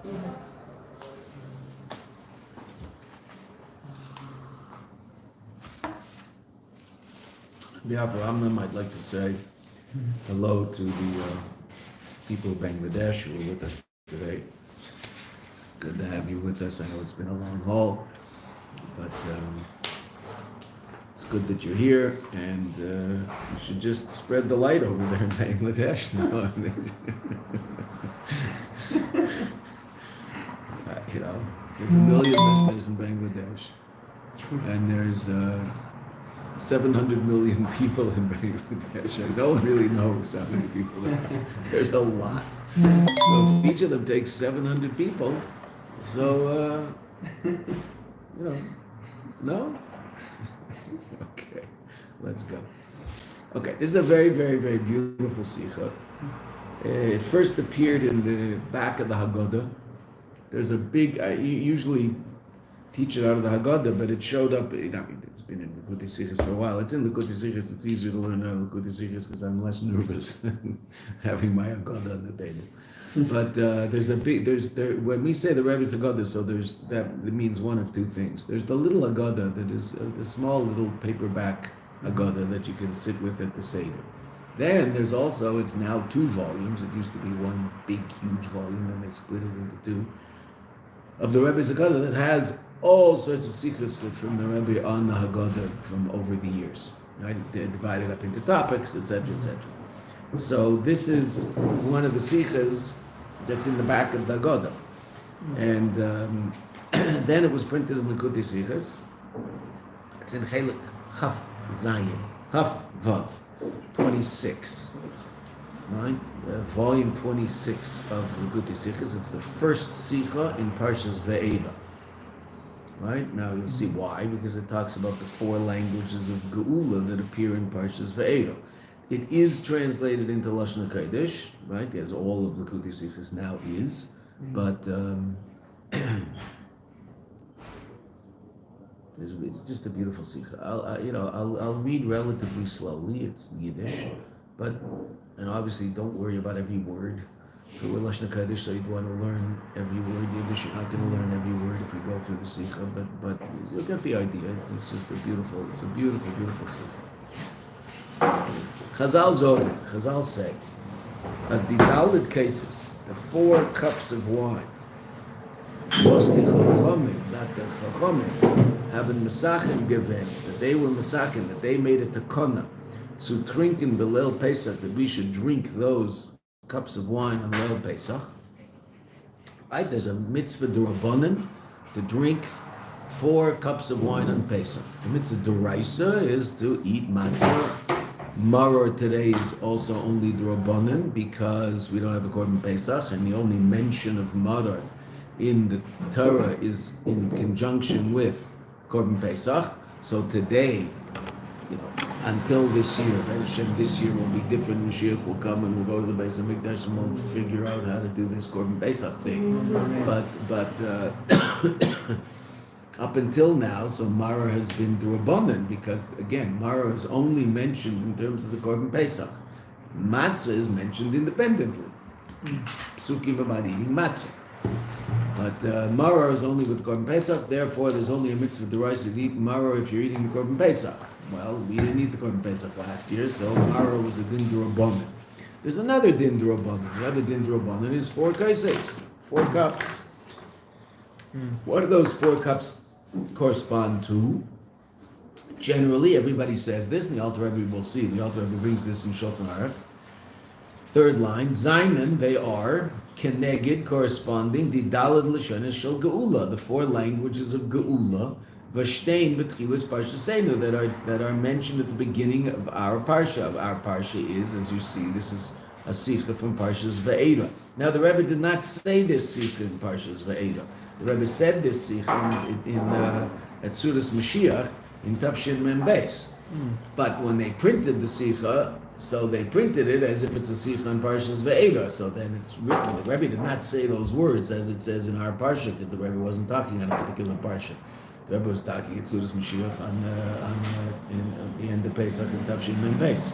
On behalf of Amnam, I'd like to say hello to the people of Bangladesh who are with us today. Good to have you with us. I know it's been a long haul, but it's good that you're here, and you should just spread the light over there in Bangladesh. No, you know, there's a million listeners in Bangladesh, and there's 700 million people in Bangladesh. No one really knows how many people there are. There's a lot. So each of them takes 700 people. So, you know, no? Okay, let's go. Okay, this is a very, very, very beautiful Sicha. It first appeared in the back of the Haggadah. There's a big, I usually teach it out of the Haggadah, but it showed up, I mean, it's been in Likutei Sichos for a while. It's in Likutei Sichos, it's easier to learn out of Likutei Sichos because I'm less nervous than having my Haggadah on the table. But when we say the Rebbe's Haggadah, so it means one of two things. There's the little Haggadah that is the small little paperback Haggadah that you can sit with at the Seder. Then there's also, it's now 2 volumes. It used to be one big, huge volume, and they split it into 2, of the Rebbe's Haggadah that has all sorts of sichos from the Rebbe on the Haggadah from over the years. Right? They're divided up into topics, etc., etc. So this is one of the sichos that's in the back of the Haggadah. And then it was printed in Likutei Sichos. It's in chelek Chaf Zayin, Chaf Vav, 26. Right? Volume 26 of Likutei Sichos. It's the first Sicha in Parshas Ve'eda. Right? Now you'll see why, because it talks about the 4 languages of Geula that appear in Parshas Ve'eda. It is translated into Lashon HaKodesh, right? As all of Likutei Sichos now is, but it's just a beautiful Sicha. I'll read relatively slowly. It's Yiddish, and obviously don't worry about every word. So we're Lashon HaKodesh, so you'd want to learn every word. Yiddish, you're not going to learn every word if you go through the Sicha, but you'll get the idea. It's just a beautiful Sicha. Chazal say, as the Dalit cases, the 4 cups of wine, was the Chachamim, that the Chachamim, having Mesachim given, that they were Mesachim, that they made a takana, to drink in Belel Pesach, that we should drink those cups of wine on Belel Pesach. Right? There's a mitzvah d'Rabbanan to drink 4 cups of wine on Pesach. The mitzvah d'Oraisa is to eat matzah. Maror today is also only d'Rabbanan because we don't have a Korban Pesach, and the only mention of Maror in the Torah is in conjunction with Korban Pesach. So today, until this year, Hashem, this year will be different. Mashiach will come and we'll go to the Beis HaMikdash and we'll figure out how to do this Korban Pesach thing. But up until now, so Maror has been d'Rabbanan because, again, Maror is only mentioned in terms of the Korban Pesach. Matza is mentioned independently. Psukim about eating matzah. But Maror is only with Korban Pesach, therefore there's only a mitzvah d'Oraisa to eat Maror if you're eating the Korban Pesach. Well, we didn't eat the Korban Pesach last year, so Maror was a din d'Rabbanan. There's another din d'Rabbanan. The other din d'Rabbanan is 4 kaises, 4 cups. What do those 4 cups correspond to? Generally, everybody says this, and the Alter Rebbe will see. The Alter Rebbe brings this in Shulchan Aruch. 3rd line, Zaynen, they are keneged, corresponding the Daled Lashonos Shel Geula, the 4 languages of Geula, Vashtain B'tchilas Parshaseinu, that are mentioned at the beginning of our parsha. Our parsha is, as you see, this is a Sicha from Parshas Ve'eda. Now the Rebbe did not say this Sicha in Parshas Ve'eda. The Rebbe said this Sicha at Sudas Mashiach in Tafshin Mem Beis. But when they printed the Sicha, so they printed it as if it's a Sicha in Parshas Ve'eda. So then it's written. The Rebbe did not say those words as it says in our parsha because the Rebbe wasn't talking on a particular parsha. The Rebbe was talking at Sudas Mashiach in the end of Pesach and Tafshin Mem Beis.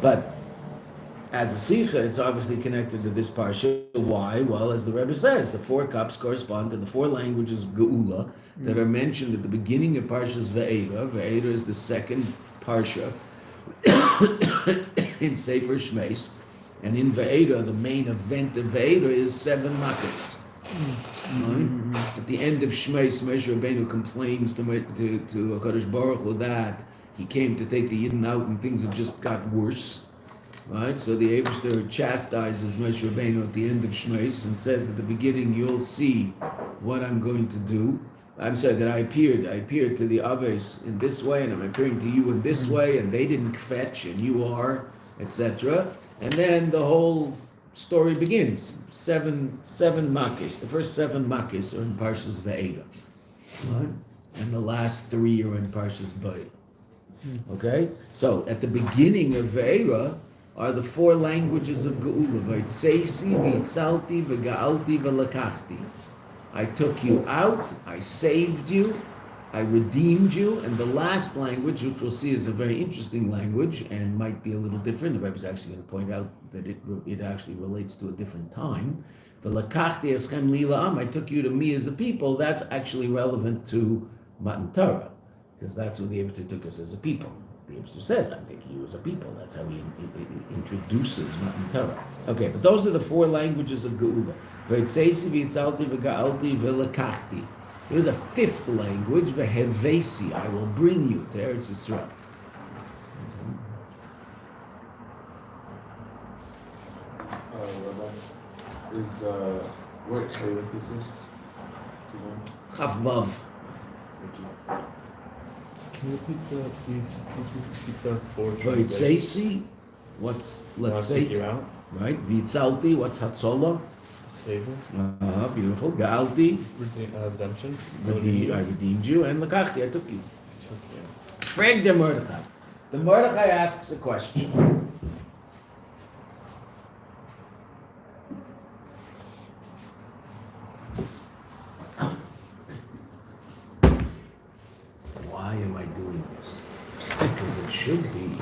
But As a Sicha, it's obviously connected to this parsha. Why? Well, as the Rebbe says, the 4 cups correspond to the 4 languages of Geula that are mentioned at the beginning of Parshas Ve'era. Ve'era is the second parsha in Sefer Shmeis. And in Ve'era, the main event of Ve'era is 7 makkos. Right? At the end of Shmeis, Moshe Rabbeinu complains to HaKadosh Baruch Hu that he came to take the Yidden out and things have just got worse. Right? So the Eibishter chastises Moshe Rabbeinu at the end of Shmeis and says at the beginning, you'll see what I'm going to do. I'm sorry, that I appeared to the others in this way, and I'm appearing to you in this way, and they didn't fetch, and you are, etc. And then the whole story begins. Seven makkos. The first 7 makkos are in Parshas Ve'era. Right? And the last 3 are in Parshas Bay. Okay? So at the beginning of Ve'era are the 4 languages of Geula. V'itzeisi, v'itzalti, v'ga'alti, v'lakachti. I took you out, I saved you, I redeemed you, and the last language, which we'll see is a very interesting language and might be a little different. The Rebbe is actually going to point out that it actually relates to a different time. V'lakachti eschem li la'am, I took you to me as a people. That's actually relevant to Matan Torah, because that's what the Eibishter took us as a people. The Eibishter says, I'm taking you as a people. That's how he introduces Matan Torah. Okay, but those are the 4 languages of Geula. V'itzeisi, v'itzalti, v'ga'alti, v'lakachti. There's a 5th language, v'hevesi, I will bring you to Eretz Yisrael. What chelek is this? Chaf Vav. Can you please repeat the 4 V'itzeisi, what's let's say, you out? right? V'itzalti, what's Hatzolah? Saving. Beautiful. Ga'alti, Redemption. I redeemed you, and Lakachti, I took you. Took you. Frag the Mordechai. The Mordechai asks a question. Why am I doing this? Because it should be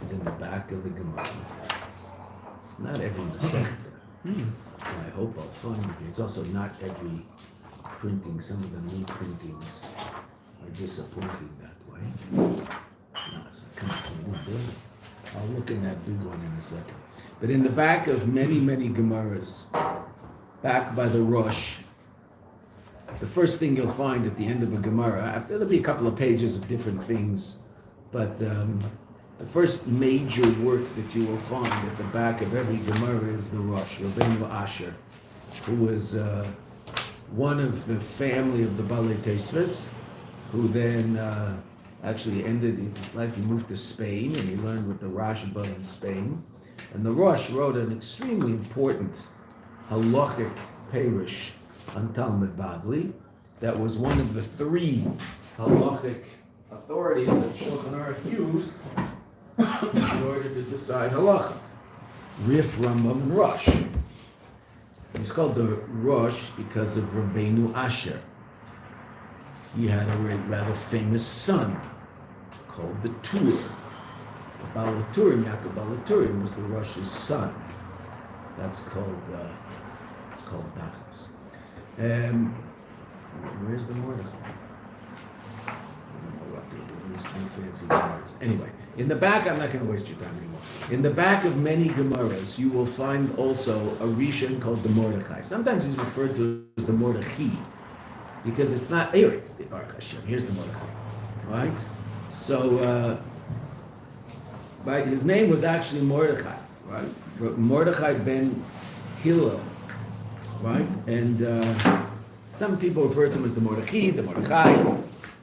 in the back of the Gemara. It's not every Masechta. So I hope I'll find it. It's also not every printing. Some of the new printings are disappointing that way. No, it's a complete new building. I'll look in that big one in a second. But in the back of many, many Gemaras, back by the Rosh, the first thing you'll find at the end of a Gemara, there'll be a couple of pages of different things, but the first major work that you will find at the back of every Gemara is the Rosh, Rabbeinu Asher, who was one of the family of the Balei Tesvos, who then actually ended his life. He moved to Spain and he learned with the Rashba in Spain. And the Rosh wrote an extremely important halachic perush on Talmud Bavli that was one of the 3 halachic authorities that Shulchan Aruch used in order to decide halacha. Rif, Rambam, and Rosh. He's called the Rosh because of Rabbeinu Asher. He had a rather famous son called the Tur. The Balaturim, Yaakov Balaturim, was the Rosh's son. That's called Dachas. Where's the Mordechai? I don't know what they do. These new fancy Gemaras. Anyway, in the back, I'm not going to waste your time anymore. In the back of many Gemaras, you will find also a Rishon called the Mordechai. Sometimes he's referred to as the Mordechai, because it's not, here it is, the Baruch Hashem. Here's the Mordechai, right? So, right, his name was actually Mordechai, right? Mordechai ben Hillel, right? And some people refer to him as the Mordechai,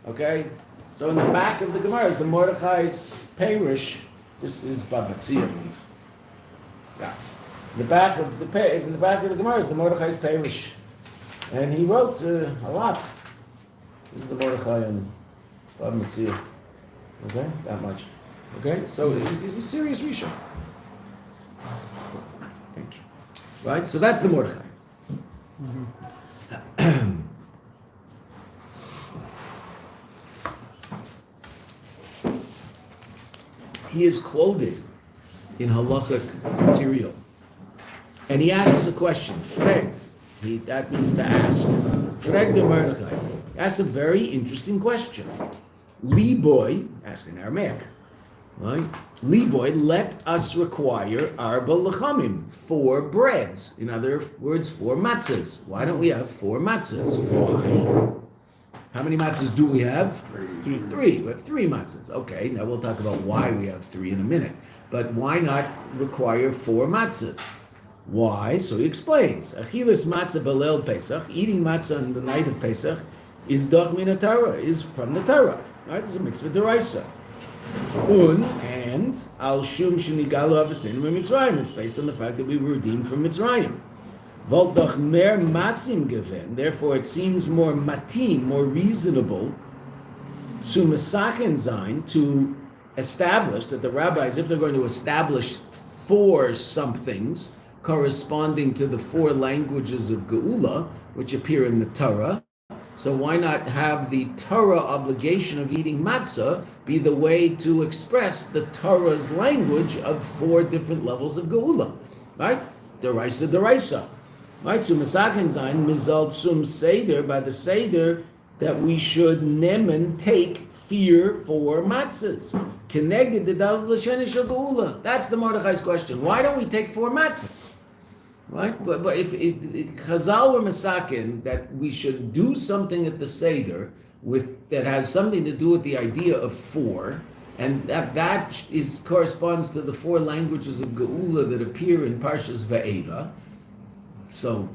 okay? So in the back of the Gemara is the Mordechai's Perush. This is Babatzia, I believe. Yeah. In the back of the Gemara is the Mordechai's Perush. And he wrote a lot. This is the Mordechai and Babatzia. Okay? That much. Okay? So he's a serious Rishon. Thank you. Right? So that's the Mordechai. He is quoted in halachic material. And he asks a question, freg, that means to ask. Freg de Mordechai. That's a very interesting question. Liboy, asked in Aramaic, right? Liboy, let us require arba lechamim, 4 breads. In other words, 4 matzahs. Why don't we have 4 matzahs? Why? How many matzahs do we have? 3. We have 3 matzahs. Okay, now we'll talk about why we have 3 in a minute. But why not require 4 matzahs? Why? So he explains. Achilas matzah belel Pesach, eating matzah on the night of Pesach, is doch min Torah, is from the Torah. Right? It's a mitzvah deraisa. And al shum shenigalu avasin Mitzrayim. It's based on the fact that we were redeemed from Mitzrayim. Volt doch mer masim geven. Therefore, it seems more matim, more reasonable, to mesaken sein, to establish that the rabbis, if they're going to establish 4 somethings corresponding to the 4 languages of Geula, which appear in the Torah, so why not have the Torah obligation of eating matzah be the way to express the Torah's language of 4 different levels of Geula, right? Deraisa. Right? So Mesachen sein, Mizal Tsum Seder, by the Seder, that we should nemen take fear for matzahs. Connected the Dal L'Shenish Geula. That's the Mordechai's question. Why don't we take 4 matzahs? Right? But if Chazal were Mesaken that we should do something at the Seder that has something to do with the idea of 4, and that corresponds to the 4 languages of Geula that appear in Parshas Va'era. So,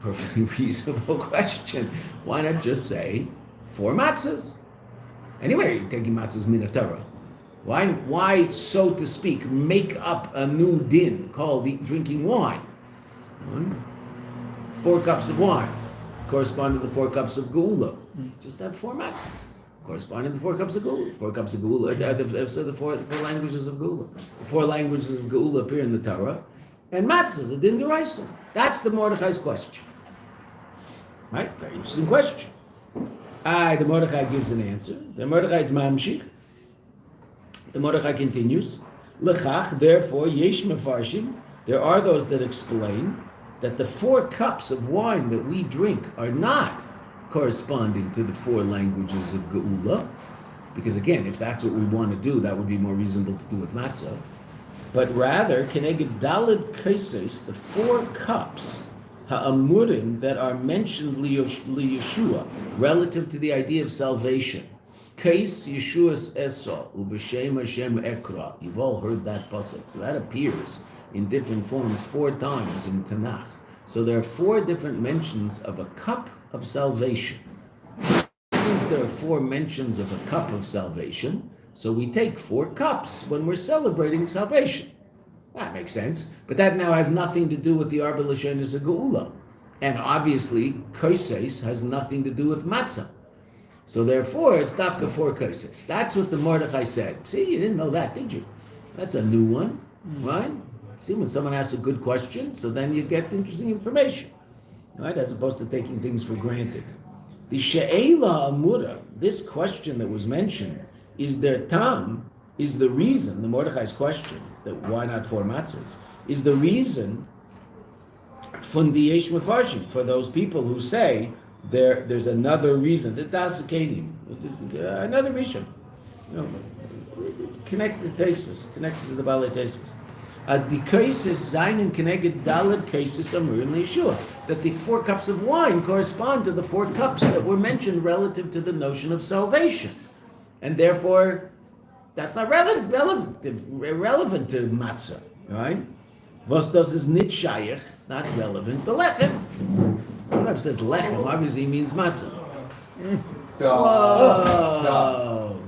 perfectly reasonable question. Why not just say 4 matzahs? Anyway, you're taking matzahs min Torah. Why, so to speak, make up a new din called drinking wine? 4 cups of wine correspond to the 4 cups of Geula. Just have 4 matzahs corresponding to the 4 cups of Geula. 4 cups of Geula. So the four languages of Geula. The 4 languages of Geula appear in the Torah, and matzahs, a din deraisa. That's the Mordechai's question. Right? Very interesting question. The Mordechai gives an answer. The Mordechai is mamshich. The Mordechai continues. Lechach, therefore, yesh mefarshim. There are those that explain that the 4 cups of wine that we drink are not corresponding to the 4 languages of Geula, because again, if that's what we want to do, that would be more reasonable to do with matzah. But rather, keneged daled kaises, the 4 cups ha'amurim that are mentioned liyeshua, relative to the idea of salvation. Kais Yeshua's Esau, Ubashem Hashem Ekra. You've all heard that pasuk. So that appears in different forms 4 times in Tanakh. So there are 4 different mentions of a cup of salvation. So since there are 4 mentions of a cup of salvation, so we take 4 cups when we're celebrating salvation. That makes sense. But that now has nothing to do with the RB L'Shenis Geula. And obviously, Kaises has nothing to do with matzah. So therefore, it's Dafka 4 Kaises. That's what the Mordechai said. See, you didn't know that, did you? That's a new one, right? See, when someone asks a good question, so then you get interesting information, right? As opposed to taking things for granted. The She'ela Amura, this question that was mentioned, is their tam, is the reason, the Mordechai's question, that why not 4 matzahs, is the reason fundiyesh mefarshim, for those people who say there's another reason, the dasakanim, another reason, connected to Tosfos, connected to the Balei Tosfos. As the cases zayin connected daled cases amur in Yeshua, that the 4 cups of wine correspond to the 4 cups that were mentioned relative to the notion of salvation, and therefore that's not relevant to matzah, right? Was das is nit shayach, it's not relevant to lechem. When Rebbe says lechem, obviously he means matzah. Whoa.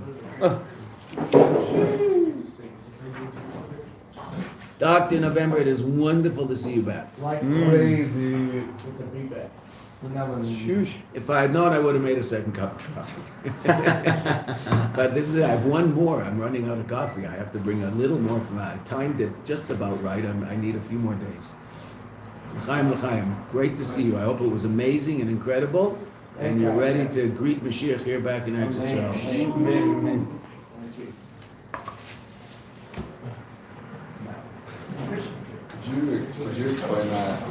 Dr. November, it is wonderful to see you back. Like crazy. Good to be back. If I had known, I would have made a second cup of coffee. But this is I have one more. I'm running out of coffee. I have to bring a little more from that. I timed it just about right. I need a few more days. L'chaim, great to see you. I hope it was amazing and incredible, and you're ready to greet Mashiach here back in Eretz Yisrael. Amen. Thank you. Could you explain that?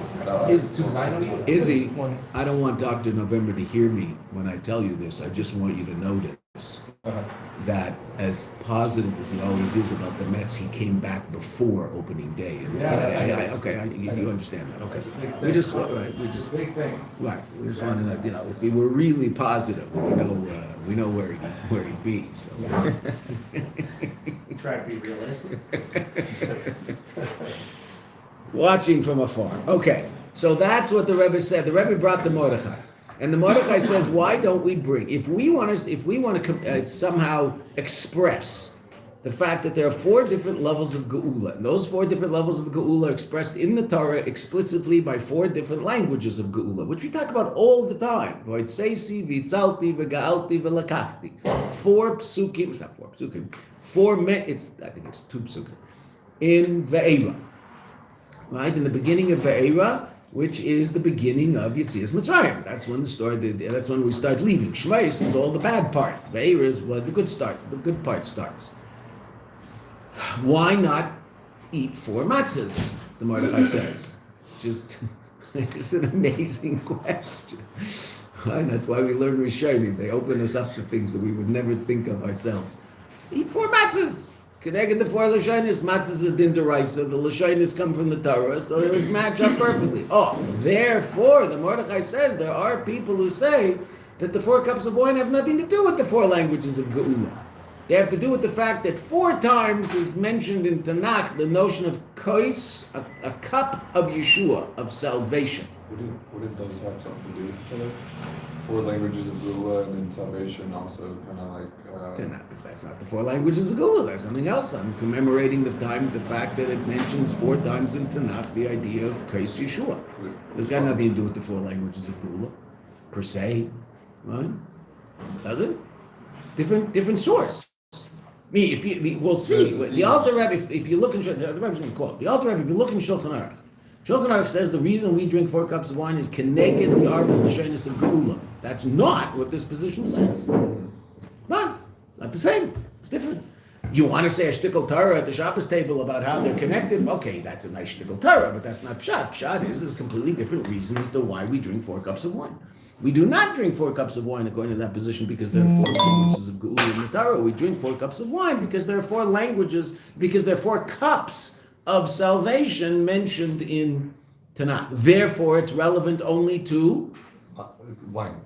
Izzy, I don't want Dr. November to hear me when I tell you this. I just want you to notice that as positive as he always is about the Mets, he came back before opening day. You understand that? Okay. We just want to know, if he were really positive, we know where he'd be. So. Try to be realistic. Watching from afar. Okay, so that's what the Rebbe said. The Rebbe brought the Mordechai, and the Mordechai says, "Why don't we bring? If we want to somehow express the fact that there are 4 different levels of Geula, and those 4 different levels of Geula are expressed in the Torah explicitly by 4 different languages of Geula, which we talk about all the time. V'itzeisi, v'itzalti, v'ga'alti, v'lakachti. 4 psukim. It's not 4 psukim. I think it's 2 psukim in Ve'era. Right, in the beginning of Ve'era, which is the beginning of Yetzias Mitzrayim. That's when that's when we start leaving. Shmais is all the bad part. Ve'era is the good part starts. Why not eat 4 matzahs? The Mordechai says. It's an amazing question. Right? That's why we learn Rishonim. They open us up to things that we would never think of ourselves. Eat 4 matzahs. Connected the 4 lashonis, matzahs is din deraisa. The lashonis come from the Torah, so they would match up perfectly. Therefore, the Mordechai says there are people who say that the 4 cups of wine have nothing to do with the 4 languages of Geula. They have to do with the fact that 4 times is mentioned in Tanakh the notion of kos, a cup of Yeshua, of salvation. Wouldn't those have something to do with each other? 4 languages of Geula and then salvation also kind of like... That's not the 4 languages of Geula, that's something else. I'm commemorating the fact that it mentions 4 times in Tanakh the idea of kos Yeshua. It's got nothing to do with the 4 languages of Geula, per se, right? Does it? Different source. We'll see. The Alter Rebbe, if you look in the Rebbe's going to quote the Alter Rebbe. If you look in Shulchan Aruch, Shulchan Aruch says the reason we drink 4 cups of wine is keneged the arbel l'shonos of Geula. That's not what this position says. Not the same. It's different. You want to say a shtickle Torah at the Shabbos table about how they're connected? Okay, that's a nice shtickle Torah, but that's not pshat. Pshat is completely different reason as to why we drink 4 cups of wine. We do not drink 4 cups of wine according to that position because there are 4 languages of Geula in the Torah. We drink 4 cups of wine because there are 4 languages, because there are 4 cups of salvation mentioned in Tanakh. Therefore, it's relevant only to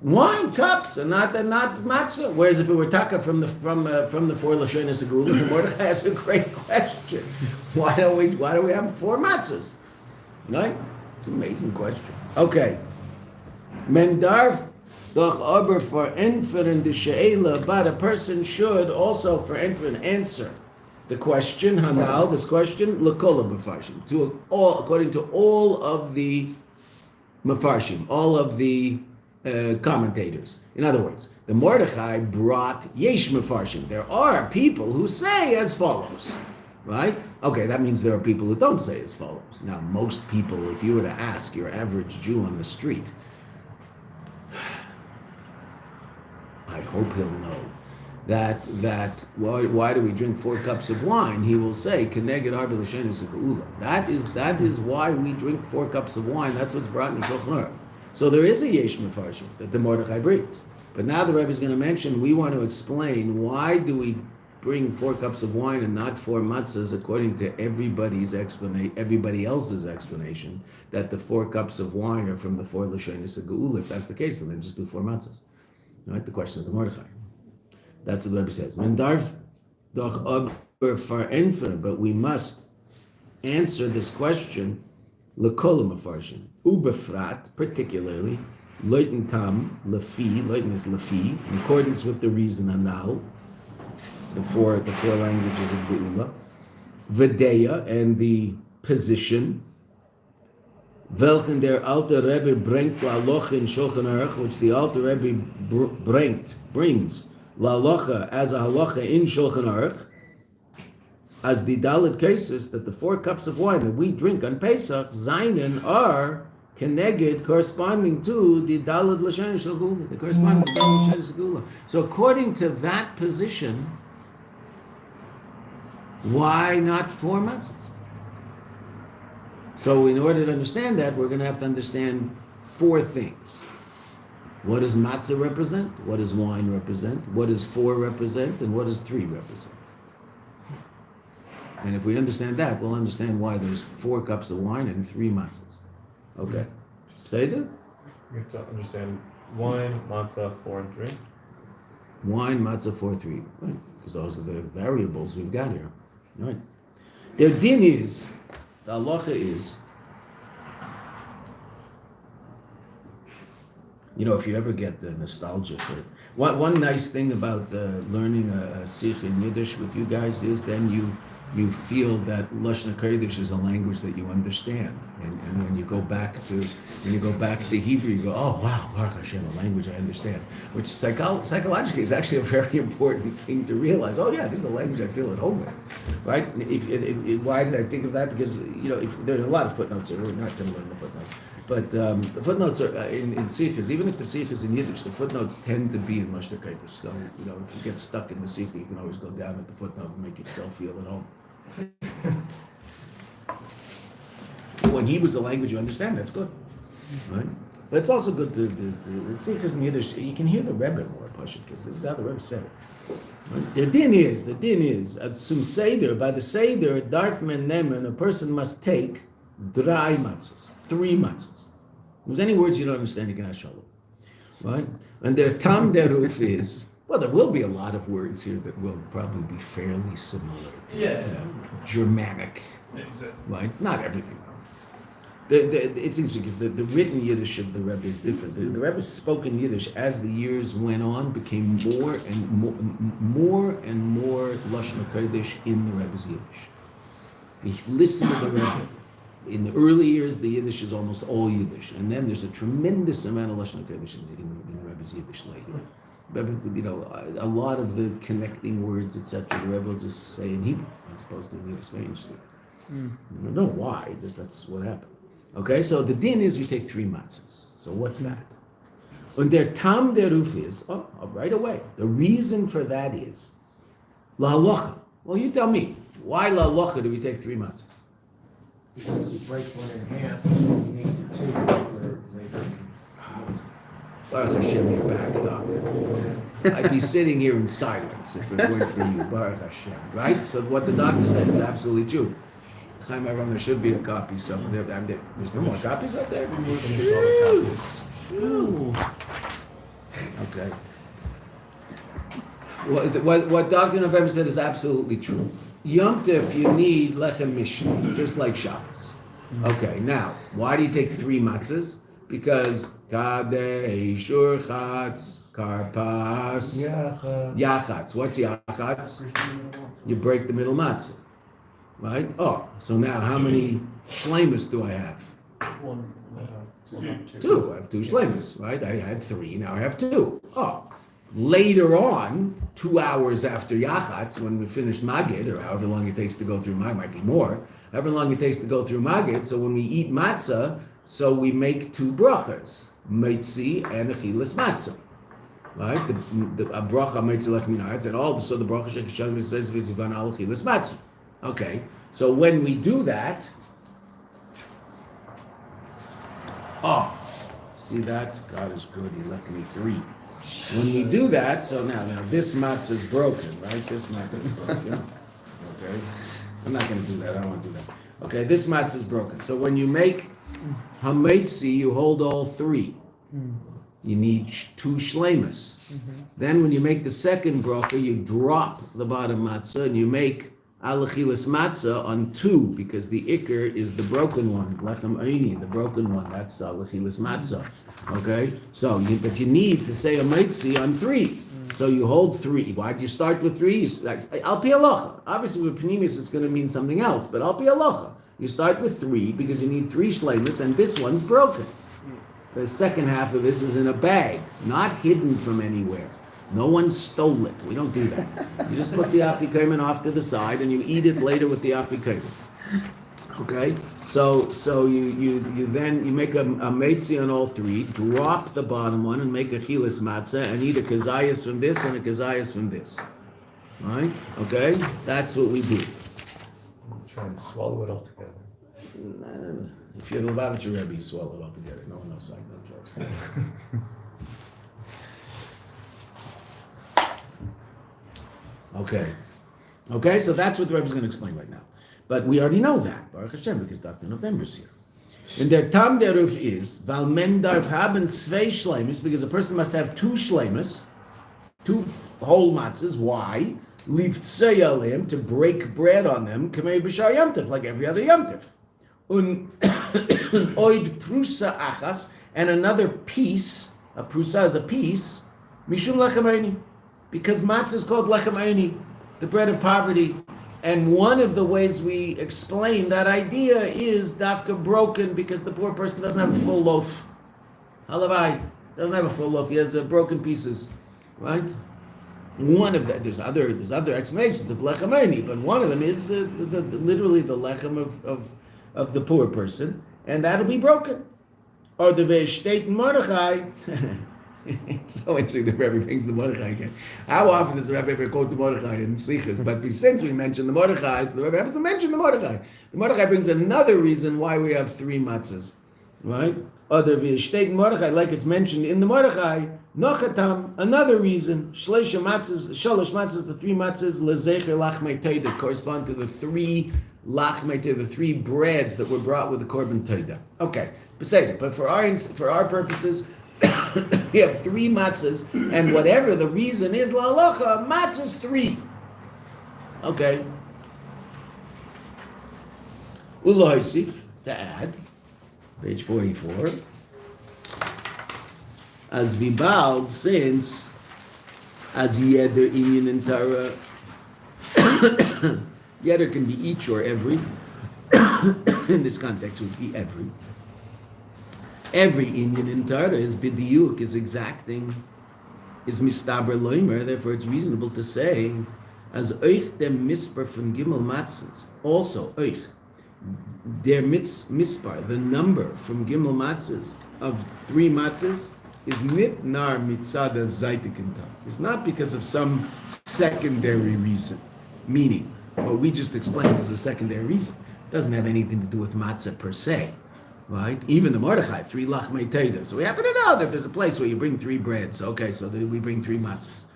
wine cups and not matzah. Whereas if it were taka from the 4 lashonos of Geula, the Mordechai has a great question. Why do we have 4 matzahs? Right? It's an amazing question. Okay. Men darf doch aber verantworten die She'ela, but a person should also verantworten answer the question, Hanal, this question, L'kol Mefarshim, according to all of the Mefarshim, all of the commentators. In other words, the Mordechai brought Yesh Mefarshim. There are people who say as follows, right? Okay, that means there are people who don't say as follows. Now, most people, if you were to ask your average Jew on the street, I hope he'll know that why do we drink 4 cups of wine? He will say, Keneged RB l'shonos of Geula. That is why we drink 4 cups of wine. That's what's brought in Shulchan Aruch. So there is a Yesh Mefarshim that the Mordechai brings. But now the Rebbe is going to mention, we want to explain why do we bring 4 cups of wine and not 4 matzahs according to everybody else's explanation that the 4 cups of wine are from the 4 lashonos of Geula. If that's the case, then just do 4 matzahs. Right? The question of the Mordechai. That's what the Rebbe says. Men darf doch aber verantworten, but we must answer this question l'kol mefarshim ubefrat, particularly leuten tam lefi, leuten is lefi, in accordance with the reason anal, the four languages of Geula, Vedeya, and the position, welchen der Alter Rebbe bringt la'alocha in Shulchan Aruch, which the Alter Rebbe brings la'alocha as a halacha in Shulchan Aruch, as the Dalit cases that the 4 cups of wine that we drink on Pesach, Zainin, are Keneged, corresponding to the Dalit Lashonos of Geula, the corresponding to Dalit Lashonos of Geula. So according to that position, why not 4 matzahs? So in order to understand that, we're going to have to understand four things. What does matzah represent? What does wine represent? What does 4 represent? And what does 3 represent? And if we understand that, we'll understand why there's 4 cups of wine and 3 matzahs. Okay. Seder? We have to understand wine, matzah, 4 and 3. Wine, matzah, 4, 3. Right? Because those are the variables we've got here. Right? Their din is, the halacha is, if you ever get the nostalgia for it. One nice thing about learning a Sicha in Yiddish with you guys is then you feel that Lashon HaKodesh is a language that you understand. And when you go back to Hebrew, you go, oh wow, Baruch Hashem, a language I understand. Which psychologically is actually a very important thing to realize. Oh yeah, this is a language I feel at home with, right? Why did I think of that? Because there are a lot of footnotes here. We're not going to learn the footnotes. But the footnotes are in Sichas. Even if the Sichas in Yiddish, the footnotes tend to be in Lashon HaKodesh. So if you get stuck in the Sicha, you can always go down at the footnote and make yourself feel at home. When Hebrew is a language you understand, that's good, right? But it's also good to Sichas in Yiddish. You can hear the Rebbe more, because this is how the Rebbe said it. Right? The din is some Seder, by the Seder, darf men nemen, a person must take drei matzahs, 3 matzahs. If there's any words you don't understand, you can ask Shalom. Right? And their tam deruf is, well, there will be a lot of words here that will probably be fairly similar to Germanic, right? Not everything, though. It's interesting because the written Yiddish of the Rebbe is different. The Rebbe's spoken Yiddish as the years went on became more and more Lashon HaKodesh in the Rebbe's Yiddish. If you listen to the Rebbe, in the early years, the Yiddish is almost all Yiddish, and then there's a tremendous amount of Lashon HaKodesh in the Rebbe's Yiddish later. A lot of the connecting words, etc., the Rebbe will just say in Hebrew as opposed to in Yiddish. Very interesting. I don't know why, just that's what happened. Okay, so the din is we take 3 matzahs. So what's that? And their tam deruf is, right away. The reason for that is la halacha. Well, you tell me, why la halacha do we take 3 matzahs? Because you break 1 in half, you need 2 for later. Baruch Hashem, you're back, Doc. I'd be sitting here in silence if it weren't for you, Baruch Hashem, right? So what the doctor said is absolutely true. Chaim Aaron, there should be a copy somewhere. There's no more copies out there? Okay. What Dr. November said is absolutely true. Yom Tov, you need lechem mishnah, just like Shabbos. Okay, now, why do you take 3 matzahs? Because kadesh, urchatz, karpas, yachatz. What's yachatz? You break the middle matzah, right? Oh, so now how many shlemus do I have? 1. 2. I have 2 shlemus, right? I had 3, now I have 2. Oh, later on, 2 hours after yachatz, when we finished magid, or however long it takes to go through magid, might be more, however long it takes to go through magid, so when we eat matzah, so we make 2 brachas, meitzi and achilas matzah, right? The bracha meitzi lechem minaretz, and also the bracha shekashan says v'zivan al achilas matzah. Okay, so when we do that, see that? God is good. He left me 3. When we do that, so now this matzah is broken, right? This matzah is broken. Okay, I'm not going to do that. I don't want to do that. Okay, this matzah is broken. So when you make hameitzi, you hold all 3. You need 2 shlemus. Then when you make the second bracha, you drop the bottom matzah and you make alachilas matzah on 2 because the ikr is the broken one, lechem aini, the broken one. That's alachilas matzah. Okay, so but you need to say a meitzi on 3. So you hold 3. Why did you start with 3? Al pi halacha. Obviously with panimis it's going to mean something else, but al pi halacha. You start with 3 because you need 3 shlemus, and this one's broken. The second half of this is in a bag, not hidden from anywhere. No one stole it. We don't do that. You just put the afikomen off to the side, and you eat it later with the afikomen. Okay, so you make a meitzi on all 3, drop the bottom one, and make a chilas matzah, and eat a kazayas from this and a kazayas from this. All right? Okay, that's what we do. Try and swallow it all together. If you're the Lubavitcher Rebbe, you swallow it all together. No one knows, no jokes. Okay, so that's what the Rebbe is going to explain right now. But we already know that, Baruch Hashem, because Dr. November's here. And der Tam der Ruf is, weil men darf haben zwei Shleimus, because a person must have two Shleimus, two whole matzahs. Why? Livtzei alim, to break bread on them, kamei b'shar yamtiv, like every other yamtiv. Un oid prusa achas, and another piece, a prusa is a piece, mishum lechem eini, because matzah is called lechem eini, the bread of poverty. And one of the ways we explain that idea is dafka broken, because the poor person doesn't have a full loaf. Halavai doesn't have a full loaf; he has broken pieces, right? One of that. There's other explanations of lechem eini, but one of them is literally the lechem of the poor person, and that'll be broken. Or the ve'shteit Mordechai. It's so interesting that Rebbe brings the Mordechai again. How often does the Rebbe ever quote the Mordechai in Sichas? But since we mentioned the Mordechai, so the Rebbe has to mention the Mordechai. The Mordechai brings another reason why we have three matzahs, right? Other v'shteit Mordechai, like it's mentioned in the Mordechai, nochatam, another reason, shlosh matzahs, the three matzahs, lezecher lachmei teida, correspond to the three lachmei teida, the three breads that were brought with the korban teida. Okay, but for our purposes, we have three matzahs, and whatever the reason is, la halacha, matzahs three. Okay. Ulohisif, to add, page 44. As vibald, since as yeder inyan in Torah, yeder can be each or every. In this context, would be every. Every inyan in Torah is bidiyuk, is exacting, is mistaber loimer. Therefore, it's reasonable to say, as oich dem mispar from gimel matzahs. Also, oich der mispar, the number from gimel matzahs of three matzahs, is nit nar mitzada zaytikinta. It's not because of some secondary reason. Meaning, what we just explained is a secondary reason. It doesn't have anything to do with matzah per se. Right? Even the Mordechai, three lachmei teida. So we happen to know that there's a place where you bring three breads. Okay, so we bring three matzahs.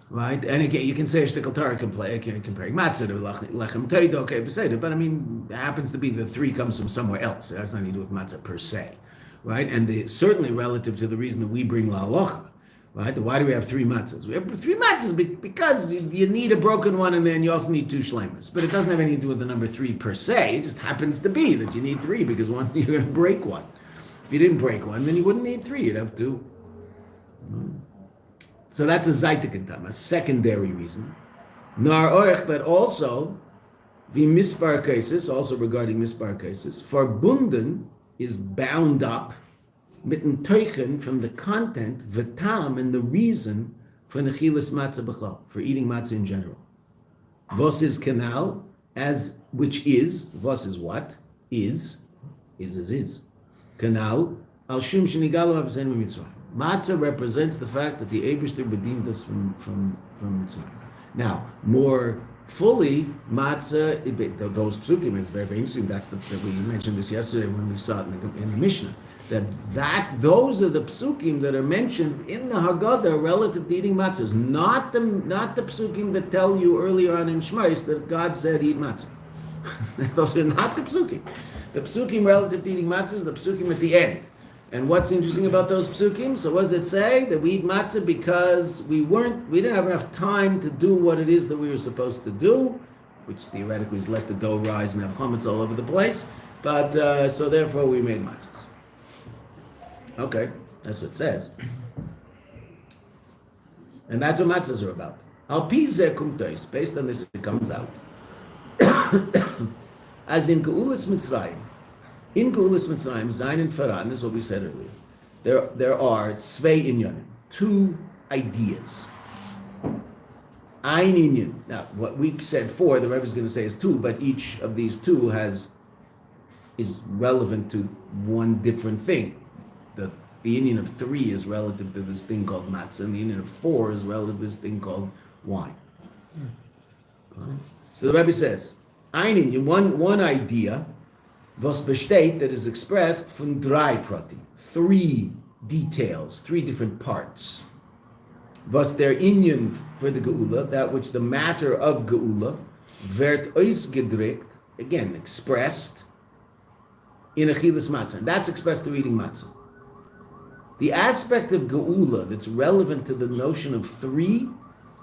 Right? And again, you can say a shtickle Torah comparing matzah to lechem teida. Okay, but I mean, it happens to be the three comes from somewhere else. It has nothing to do with matzah per se. Right? And certainly relative to the reason that we bring la halacha. Right? Why do we have three matzahs? We have three matzahs because you need a broken one, and then you also need two shleimas. But it doesn't have anything to do with the number three per se. It just happens to be that you need three because one you're going to break one. If you didn't break one, then you wouldn't need three. You'd have two. So that's a zaytikintam, a secondary reason. Nar orech, but also the mispar cases, also regarding mispar cases, verbunden is bound up. Mitten teuchen, from the content, v'tam, and the reason for nechilas matzah b'chlal, for eating matzah in general. Vos is canal, which is, vos is what? Is. Canal, al shum shenigalu ha'v'zenu mitzvah. Matzah represents the fact that the Eibishter redeemed us from mitzvah. Now, more fully, matzah, those psukim is very, very interesting. We mentioned this yesterday when we saw it in the Mishnah. Those are the psukim that are mentioned in the Haggadah relative to eating matzahs, not the psukim that tell you earlier on in Shmos that God said eat matzah. Those are not the psukim. The psukim relative to eating matzahs, the psukim at the end. And what's interesting about those psukim? So what does it say? That we eat matzah because we didn't have enough time to do what it is that we were supposed to do, which theoretically is let the dough rise and have chametz all over the place. But so therefore we made matzahs. Okay, that's what it says. And that's what matzahs are about. Al pi zeh kumtois, based on this it comes out. As in Geulas Mitzrayim, Zayin and Farah, and this is what we said earlier, there are Tzvei Inyanim, two ideas. Ein Inyan. Now, what we said four, the Rebbe is going to say is two, but each of these two is relevant to one different thing. The Indian of three is relative to this thing called matzah, and the Indian of four is relative to this thing called wine. So the Rebbe says, one idea, was besteht, that is expressed from drei Pratim, 3 details, 3 different parts. Was der Inyan for the Geula, that which the matter of Geula, wird ausgedrückt, again, expressed in Achilas Matzah. And that's expressed through eating matzah. The aspect of Geula that's relevant to the notion of 3,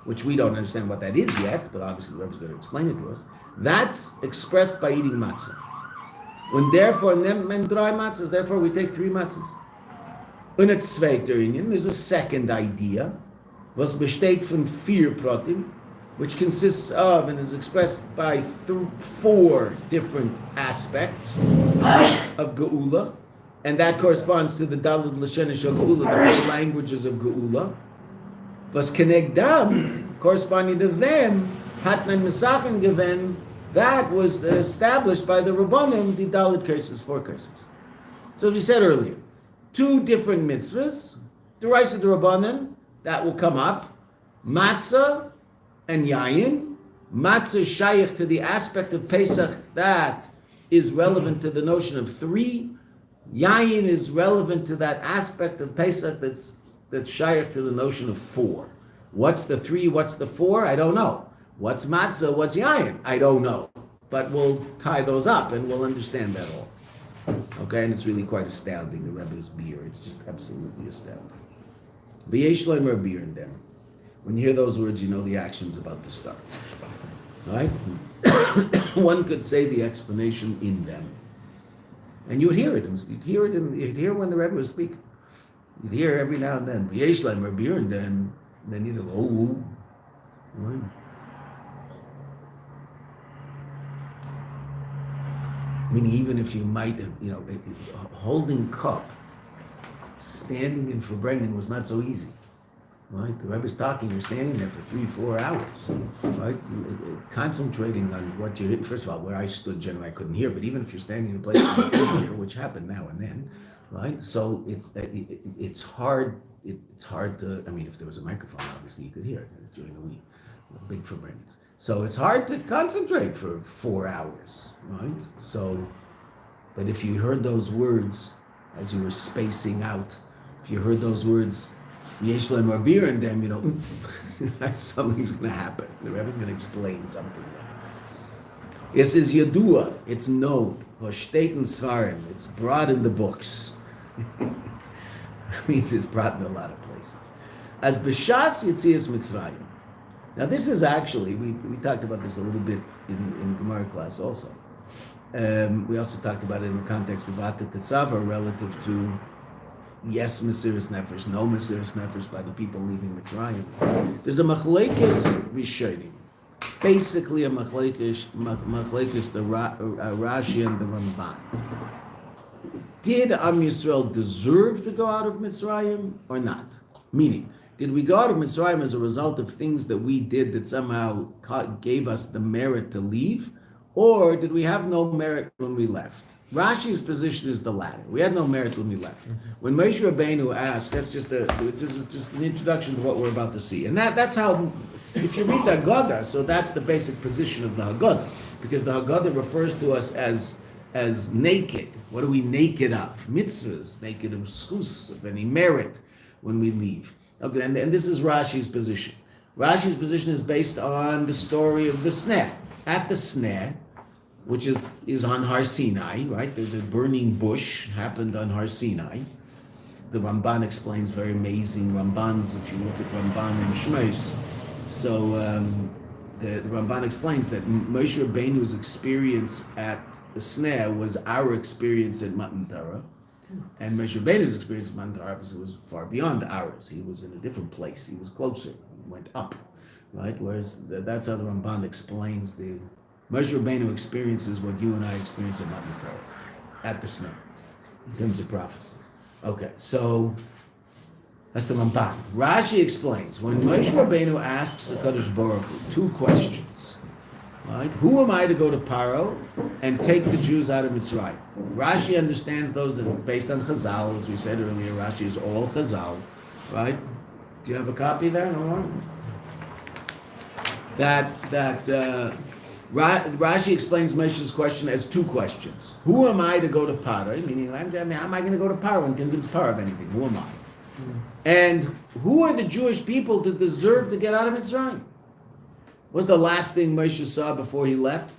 which we don't understand what that is yet, but obviously the Rebbe's going to explain it to us, that's expressed by eating matzah. When therefore, men drei matzahs, therefore we take 3 matzahs. In a zweiter Inyan, there's a second idea, was besteht von 4 Pratim, which consists of and is expressed by 4 different aspects of Geula, and that corresponds to the Daled Lashonish of Geula, the 4 languages of Geula. Was kenegdam, corresponding to them, hat man Mesachen given, that was established by the Rabbanim, the Daled curses, 4 curses. So as we said earlier, 2 different mitzvahs, the Reis of the Rabbanim, that will come up, matzah and yayin. Matzah is shaykh to the aspect of Pesach that is relevant to the notion of 3. Yayin is relevant to that aspect of Pesach that's shaykh to the notion of 4. What's the 3? What's the 4? I don't know. What's matzah? What's yayin? I don't know. But we'll tie those up and we'll understand that all. Okay, and it's really quite astounding, the Rebbe's beer. It's just absolutely astounding. V'yesh loimer beer in them. When you hear those words, you know the action's about to start. Right? One could say the explanation in them. And you would hear it. You'd hear when the Rebbe was speaking. You'd hear every now and then, V'yesh loimer beer in them. And then you'd go, oh. Right? I mean, even if you might have, holding cup, standing in Farbrengen was not so easy, right? The Rebbe's talking, you're standing there for 3-4 hours, right? Concentrating on what you're hitting. First of all, where I stood, generally I couldn't hear, but even if you're standing in a place where you couldn't hear, which happened now and then, right? So it's hard. It's hard to. I mean, if there was a microphone, obviously you could hear it during the week, big Farbrengens. So it's hard to concentrate for 4 hours, right? So, but if you heard those words as you were spacing out, if you heard those words, Yesh Lem Rabir, and them, something's going to happen. The Rebbe's going to explain something there. It says Yadua, it's known, Voshteten Svarim, it's brought in the books. It means it's brought in a lot of places. As B'shas Yitzias Mitzrayim. Now this is actually, we talked about this a little bit in Gemara class also. We also talked about it in the context of Atat Tetzava relative to yes Mesiris Nefesh, no Mesiris Nefesh by the people leaving Mitzrayim. There's a Machlekes Rishonim. Basically a Machlekes, the Rashi and the Ramban. Did Am Yisrael deserve to go out of Mitzrayim or not? Meaning, did we go out of Mitzrayim as a result of things that we did that somehow gave us the merit to leave? Or did we have no merit when we left? Rashi's position is the latter. We had no merit when we left. When Moshe Rabbeinu asked, this is just an introduction to what we're about to see. And that's how, if you read the Haggadah, so that's the basic position of the Haggadah. Because the Haggadah refers to us as naked. What are we naked of? Mitzvahs, naked of schus, of any merit when we leave. Okay, and this is Rashi's position. Rashi's position is based on the story of the sneh. At the sneh, which is on Har Sinai, right? The burning bush happened on Har Sinai. The Ramban explains very amazing Rambans, if you look at Ramban and Shmos. So the Ramban explains that Moshe Rabbeinu's experience at the sneh was our experience at Matan Torah. And Moshe Rabbeinu's experience at Matan Torah was far beyond ours. He was in a different place. He was closer. He went up, right? Whereas that's how the Ramban explains the Moshe Rabbeinu experiences what you and I experience at Matan Torah, at the sneh, in terms of prophecy. Okay, so that's the Ramban. Rashi explains, when Moshe Rabbeinu asks HaKadosh Baruch Hu 2 questions, right? Who am I to go to Paro and take the Jews out of Mitzrayim? Rashi understands those that based on Chazal, as we said earlier, Rashi is all Chazal, right? Do you have a copy there? No more? Rashi explains Moshe's question as two questions. Who am I to go to Paro? Meaning, how am I going to go to Paro and convince Paro of anything? Who am I? And who are the Jewish people to deserve to get out of Mitzrayim? What's the last thing Moshe saw before he left?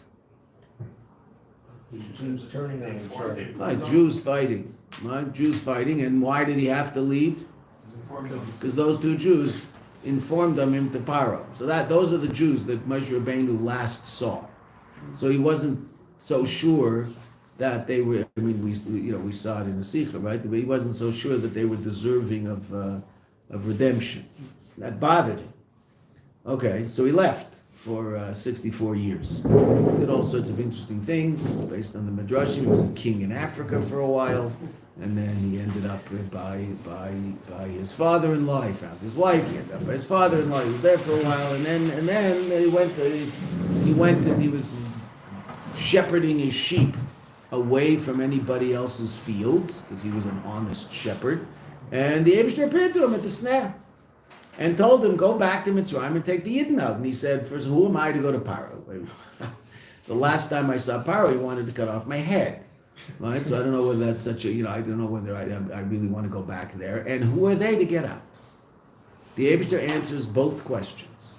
Jews turning on each other. Right, Jews fighting. Right? Jews fighting. And why did he have to leave? Because those two Jews informed him to Paro. So those are the Jews that Moshe Rabbeinu last saw. So he wasn't so sure that they were. I mean, we saw it in the Sicha, right? But he wasn't so sure that they were deserving of redemption. That bothered him. Okay, so he left for 64 years. Did all sorts of interesting things based on the Midrashim. He was a king in Africa for a while. And then he ended up by his father-in-law. He found his wife. He ended up by his father-in-law. He was there for a while, and then he went and he was shepherding his sheep away from anybody else's fields because he was an honest shepherd. And the Eibishter appeared to him at the snare and told him, "Go back to Mitzrayim and take the Yidden out." And he said, "First, who am I to go to Paro? The last time I saw Paro, he wanted to cut off my head." Right, so I don't know whether that's such a, I don't know whether I really want to go back there. And who are they to get out? The Eibishter answers both questions.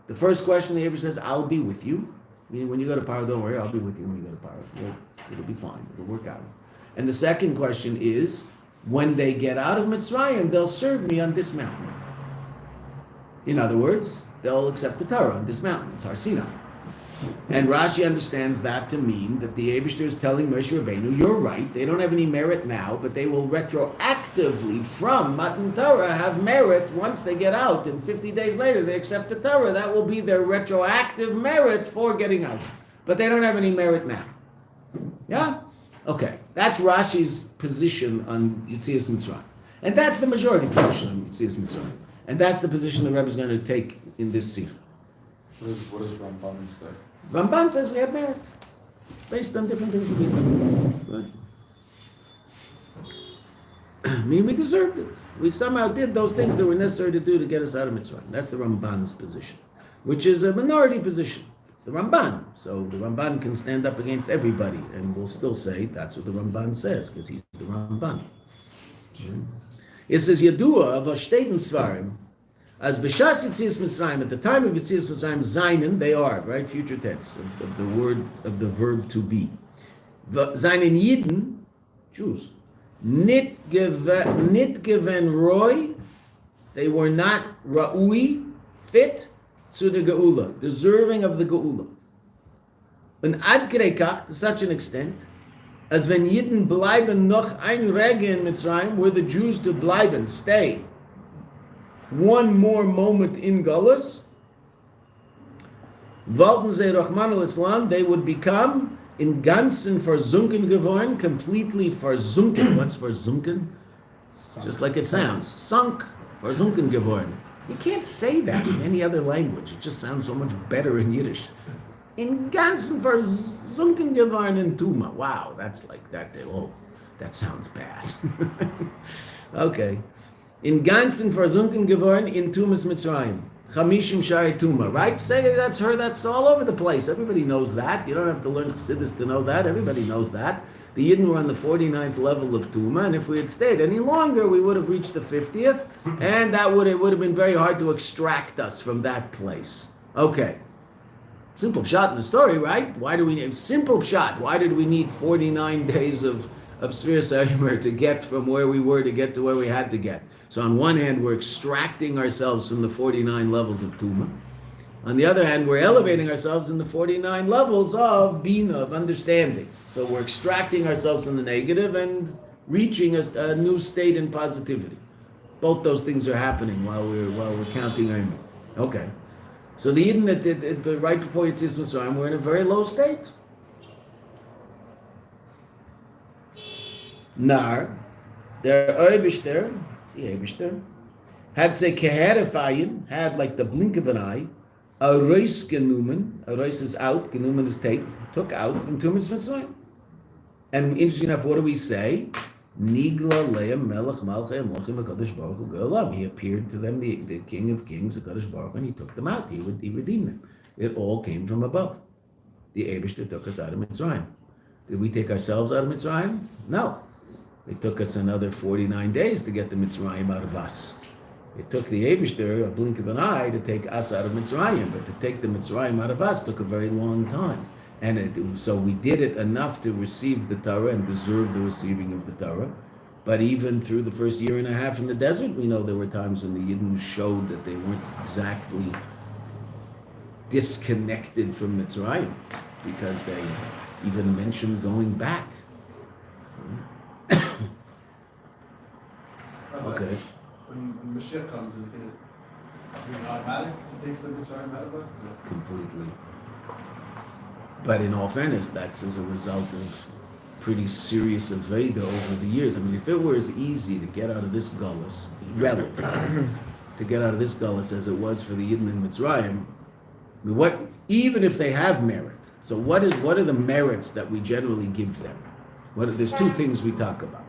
The first question, the Rebbe says, I'll be with you. Meaning, when you go to Paro, don't worry, I'll be with you when you go to Paro. It'll be fine. It'll work out. And the second question is, when they get out of Mitzrayim, they'll serve me on this mountain. In other words, they'll accept the Torah on this mountain. It's Har Sinai. And Rashi understands that to mean that the Eibishter is telling Moshe Rabbeinu, you're right, they don't have any merit now, but they will retroactively from Matan Torah have merit once they get out, and 50 days later they accept the Torah. That will be their retroactive merit for getting out. But they don't have any merit now. Yeah? Okay. That's Rashi's position on Yetzias Mitzrayim. And that's the majority position on Yetzias Mitzrayim. And that's the position the Rebbe is going to take in this Sicha. What does Ramban say? Ramban says we have merit based on different things we did. Good. I mean, we deserved it. We somehow did those things that were necessary to do to get us out of Mitzrayim. That's the Ramban's position, which is a minority position. It's the Ramban. So the Ramban can stand up against everybody, and we'll still say that's what the Ramban says, because he's the Ramban. It says, Yadua of Ashteden Svarim, as B'shas Yetzias Mitzrayim, at the time of Yetzias Mitzrayim, Zainen, they are, right? Future tense of the word, of the verb to be. Zainen Yidden, Jews. Nit given Roy, they were not Ra'ui, fit to the Geula, deserving of the Geula. And Ad Kreikach, to such an extent, as when Yidden bleiben noch ein Rege in Mitzrayim, were the Jews to bleiben, stay one more moment in Galus, wollten sie Rahman al-Islam, they would become in ganzen versunken geworden, completely versunken. What's versunken? Just like it sounds. Sunk, versunken geworden. You can't say that in any other language. It just sounds so much better in Yiddish. In ganzen versunken geworden in Tuma. Wow, that's like that. Oh, that sounds bad. Okay. In ganzen versunken geworden in Tumas Mitzrayim. Chamishim Shari Tuma. Right? Say that's her, that's all over the place. Everybody knows that. You don't have to learn Chassidus to know that. Everybody knows that. The Yidden were on the 49th level of Tuma, and if we had stayed any longer, we would have reached the 50th, and it would have been very hard to extract us from that place. Okay. Simple shot in the story, right? Simple shot. Why did we need 49 days of Sfiras HaYomer to get from where we were to get to where we had to get? So on one hand, we're extracting ourselves from the 49 levels of Tuma. On the other hand, we're elevating ourselves in the 49 levels of Bina, of understanding. So we're extracting ourselves from the negative and reaching a new state in positivity. Both those things are happening while we're counting Ayman. Okay. So the Yidden that did right before Yetzias Mitzrayim were in a very low state. Nar, der Eibishter, the Eibishter, had say keherifayin, had like the blink of an eye, a reis genumen, a reis is out, genumen is took out from Tumas Mitzrayim. And interesting enough, what do we say? Nigla leim melech malchei mochim HaKadosh Baruch Hu ge'olam. He appeared to them, the King of Kings, HaKadosh Baruch Hu, and he took them out. He redeemed them. It all came from above. the Eibishter took us out of Mitzrayim. Did we take ourselves out of Mitzrayim? No. It took us another 49 days to get the Mitzrayim out of us. It took the Eibishter a blink of an eye to take us out of Mitzrayim, but to take the Mitzrayim out of us took a very long time. And so we did it enough to receive the Torah and deserve the receiving of the Torah. But even through the first year and a half in the desert, we know there were times when the Yidden showed that they weren't exactly disconnected from Mitzrayim, because they even mentioned going back. Okay. When Mashiach comes, is it automatic to take the Mitzrayim out of us? Completely. But in all fairness, that's as a result of pretty serious Aveda over the years. I mean, if it were as easy to get out of this gullus, relative, to get out of this gullus as it was for the Yidden in Mitzrayim, I mean, even if they have merit, so what are the merits that we generally give them? There's two things we talk about.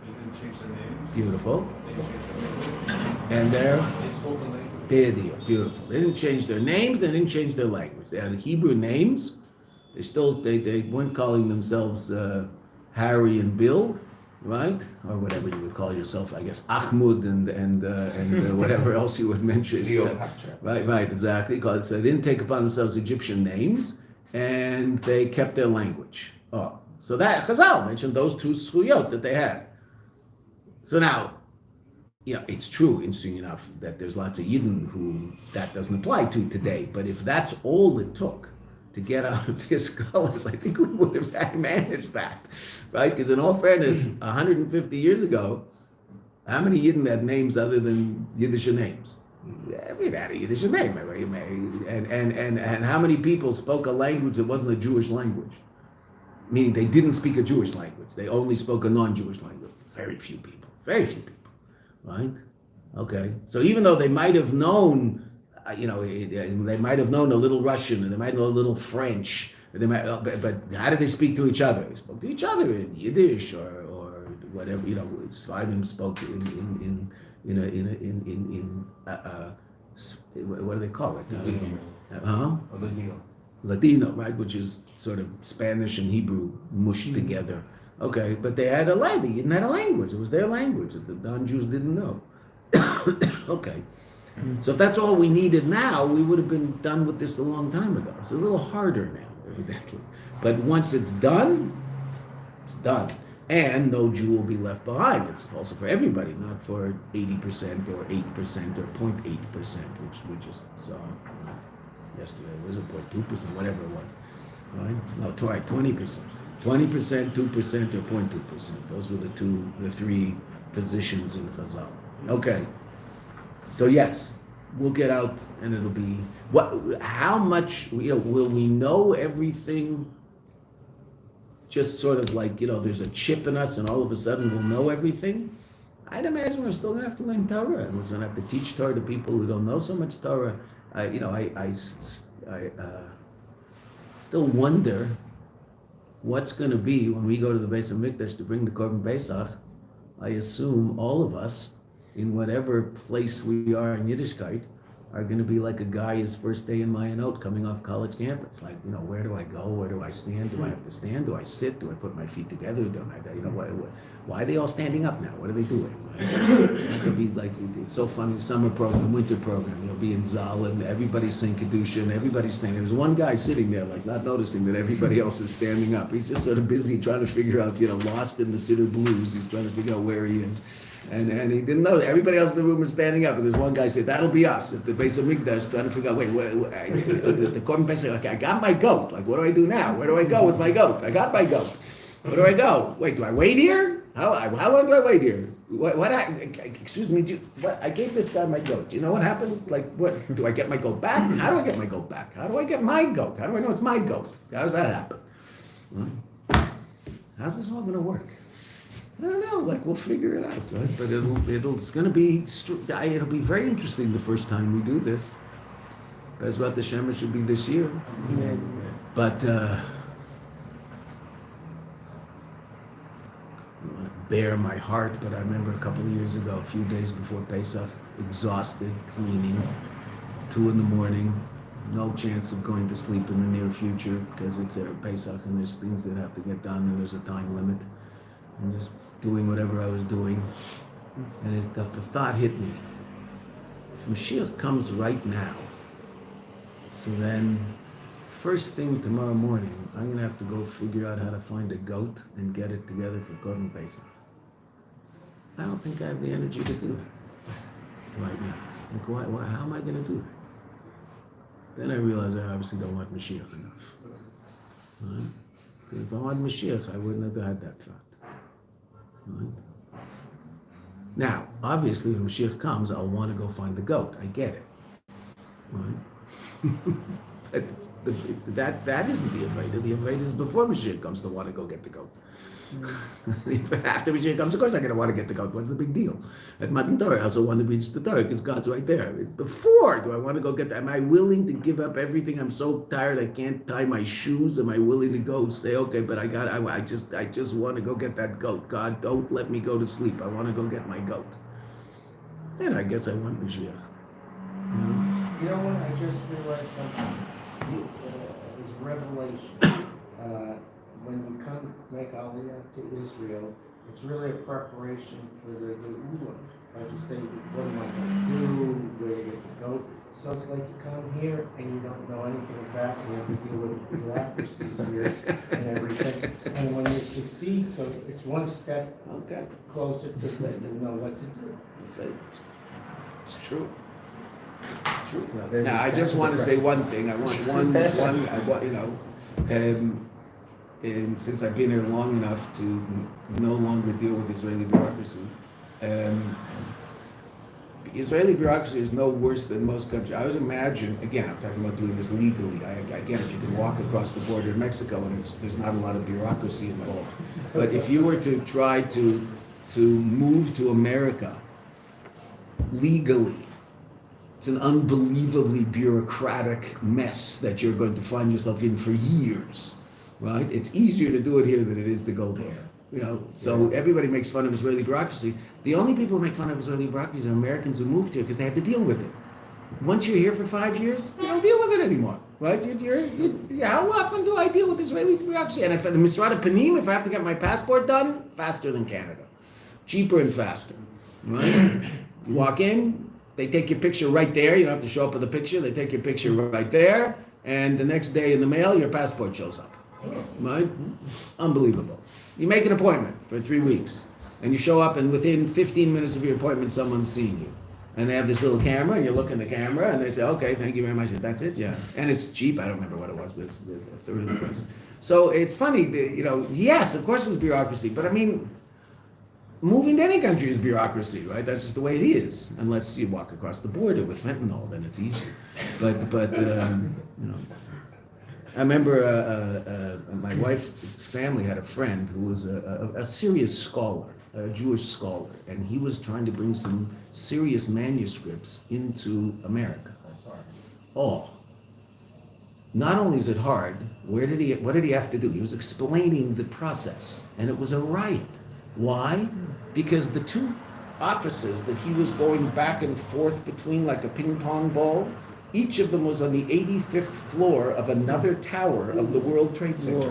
They didn't change their names. Beautiful. They didn't change their language. And They spoke the language. beautiful. They didn't change their names, they didn't change their language. They had Hebrew names. They weren't calling themselves Harry and Bill, right? Or whatever you would call yourself, I guess, Ahmud and whatever else you would mention. Right, exactly. So they didn't take upon themselves Egyptian names, and they kept their language. Oh, so that Chazal mentioned those two schuyot that they had. So now, it's true, interesting enough, that there's lots of Yidden who that doesn't apply to today. But if that's all it took to get out of this gullus, I think we would have managed that, right? Because in all fairness, 150 years ago, how many Yidden had names other than Yiddish names? Everybody had a Yiddish name, and how many people spoke a language that wasn't a Jewish language? Meaning they didn't speak a Jewish language; they only spoke a non-Jewish language. Very few people, right? Okay, so even though they might have known. They might have known a little Russian, and they might know a little French. But how did they speak to each other? They spoke to each other in Yiddish or whatever. Some of them spoke in what do they call it? Ladino, right? Which is sort of Spanish and Hebrew mushed together. Okay, but they had they didn't have a language. It was their language that the non-Jews didn't know. Okay. So if that's all we needed now, we would have been done with this a long time ago. It's a little harder now, evidently. But once it's done, it's done. And no Jew will be left behind. It's also for everybody, not for 80% or 8% or 0.8%, which we just saw yesterday. Was it 0.2%, whatever it was, right? No, 20%. 20%, 2%, or 0.2%. Those were the three positions in Chazal. Okay. So yes, we'll get out, and it'll be how much will we know everything? Just sort of like there's a chip in us, and all of a sudden we'll know everything. I'd imagine we're still gonna have to learn Torah, and we're gonna have to teach Torah to people who don't know so much Torah. I still wonder what's going to be when we go to the Beis HaMikdash to bring the Korban Pesach. I assume all of us, in whatever place we are in Yiddishkeit, are going to be like a guy his first day in Mayanot coming off college campus. Like, where do I go? Where do I stand? Do I have to stand? Do I sit? Do I put my feet together? Don't I? Why are they all standing up now? What are they doing? It'll be like, it's so funny, summer program, winter program. You'll be in Zal and everybody's saying Kedusha and everybody's standing. There's one guy sitting there, like not noticing that everybody else is standing up. He's just sort of busy trying to figure out, lost in the Siddur blues. He's trying to figure out where he is. And he didn't know that everybody else in the room is standing up. And there's one guy said, that'll be us at the Beis HaMikdash, trying to figure out, the Korban Pesach, okay, I got my goat. Like, what do I do now? Where do I go with my goat? I got my goat. Where do I go? Wait, do I wait here? How long do I wait here? Excuse me, I gave this guy my goat. You know what happened? Like, what? Do I get my goat back? How do I get my goat back? How do I get my goat? How do I know it's my goat? How does that happen? How's this all going to work? I don't know. Like, we'll figure it out, right? But it'll be very interesting the first time we do this. Bezrat Hashem, it should be this year. Yeah. But I don't want to bare my heart, but I remember a couple of years ago, a few days before Pesach, exhausted, cleaning, 2 a.m, no chance of going to sleep in the near future because it's RB Pesach and there's things that have to get done and there's a time limit. And just doing whatever I was doing. And the thought hit me. If Mashiach comes right now, so then first thing tomorrow morning, I'm going to have to go figure out how to find a goat and get it together for Korban Pesach. I don't think I have the energy to do that right now. Like, how am I going to do that? Then I realized I obviously don't want Mashiach enough. Right? Because if I wanted Mashiach, I wouldn't have had that thought. Right? Now, obviously, when Mashiach comes, I'll want to go find the goat. I get it. Right? But that isn't the Aveda. The Aveda is before Mashiach comes to want to go get the goat. After Mashiach comes, of course I'm going to want to get the goat. What's the big deal? At Matan Torah, I also want to reach the Torah because God's right there. Before, do I want to go get that? Am I willing to give up everything? I'm so tired I can't tie my shoes. Am I willing to go say, okay, but I just want to go get that goat. God, don't let me go to sleep. I want to go get my goat. And I guess I want Mashiach. You know what? I just realized something. It's revelation. When we come make Aliyah to Israel, it's really a preparation for the Ulah. Like you say, what am I going to do? Where to get the goat? So it's like you come here and you don't know anything about it. You have to deal with bureaucracy here and everything. And when you succeed, so it's one step closer to say you know what to do. It's true. It's true. Now, I just want to say one thing. I want and since I've been here long enough to no longer deal with Israeli bureaucracy, Israeli bureaucracy is no worse than most countries. I would imagine, again, I'm talking about doing this legally. I get it. You can walk across the border in Mexico and there's not a lot of bureaucracy involved. But if you were to try to move to America legally, it's an unbelievably bureaucratic mess that you're going to find yourself in for years. Right? It's easier to do it here than it is to go there. So everybody makes fun of Israeli bureaucracy. The only people who make fun of Israeli bureaucracy are Americans who moved here because they have to deal with it. Once you're here for 5 years, you don't deal with it anymore, right? How often do I deal with Israeli bureaucracy? And if the Misrad Panim, if I have to get my passport done, faster than Canada, cheaper and faster, right? You walk in, they take your picture right there. You don't have to show up with a picture. They take your picture right there, and the next day in the mail, your passport shows up. Right? Unbelievable. You make an appointment for 3 weeks and you show up and within 15 minutes of your appointment someone's seeing you. And they have this little camera and you look in the camera and they say, okay, thank you very much. That's it? Yeah. And it's cheap. I don't remember what it was, but it's a third of the price. So it's funny, yes, of course there's bureaucracy, but I mean, moving to any country is bureaucracy, right? That's just the way it is. Unless you walk across the border with fentanyl, then it's easy. But I remember my wife's family had a friend who was a serious scholar, a Jewish scholar, and he was trying to bring some serious manuscripts into America. That's hard. Oh, not only is it hard, what did he have to do? He was explaining the process, and it was a riot. Why? Because the two offices that he was going back and forth between like a ping pong ball, each of them was on the 85th floor of another tower of the World Trade Center.